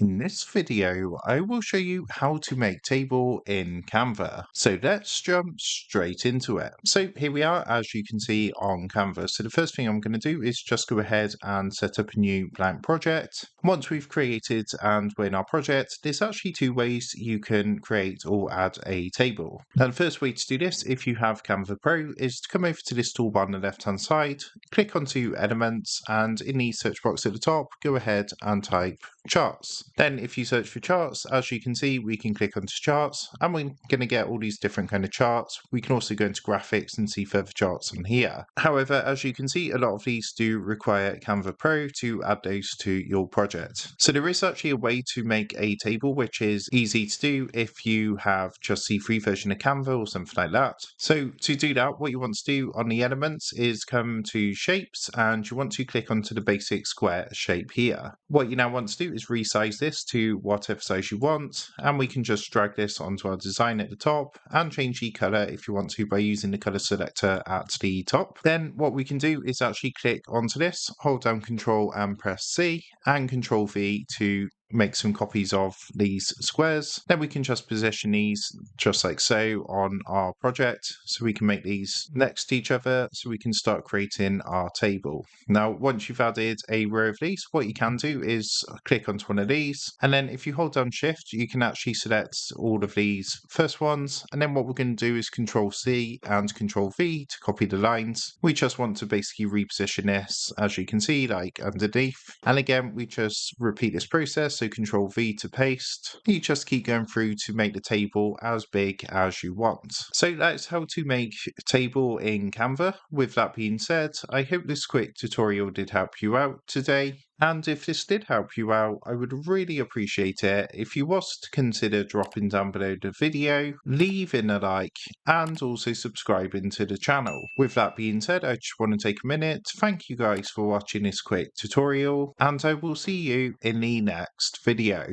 In this video, I will show you how to make table in Canva. So let's jump straight into it. So here we are, as you can see on Canva. So the first thing I'm going to do is just go ahead and set up a new blank project. Once we've created and we're in our project, there's actually two ways you can create or add a table. Now the first way to do this, if you have Canva Pro, is to come over to this toolbar on the left hand side, click onto Elements, and in the search box at the top, go ahead and type charts. Then if you search for charts, as you can see, we can click onto charts and we're going to get all these different kind of charts. We can also go into graphics and see further charts on here. However, as you can see, a lot of these do require Canva Pro to add those to your project. So there is actually a way to make a table which is easy to do if you have just the free version of Canva or something like that. So to do that, what you want to do on the elements is come to shapes and you want to click onto the basic square shape here. What you now want to do is resize this to whatever size you want, and we can just drag this onto our design at the top and change the color if you want to by using the color selector at the top. Then what we can do is actually click onto this, hold down Control and press C and Control V to make some copies of these squares. Then we can just position these just like so on our project, so we can make these next to each other so we can start creating our table. Now once you've added a row of these, what you can do is click onto one of these, and then if you hold down shift you can actually select all of these first ones, and then what we're going to do is Control C and Control V to copy the lines. We just want to basically reposition this, as you can see, like underneath, and again we just repeat this process. So Control V to paste. You just keep going through to make the table as big as you want. So that's how to make a table in Canva. With that being said, I hope this quick tutorial did help you out today. And if this did help you out, I would really appreciate it if you was to consider dropping down below the video, leaving a like, and also subscribing to the channel. With that being said, I just want to take a minute to thank you guys for watching this quick tutorial, and I will see you in the next video.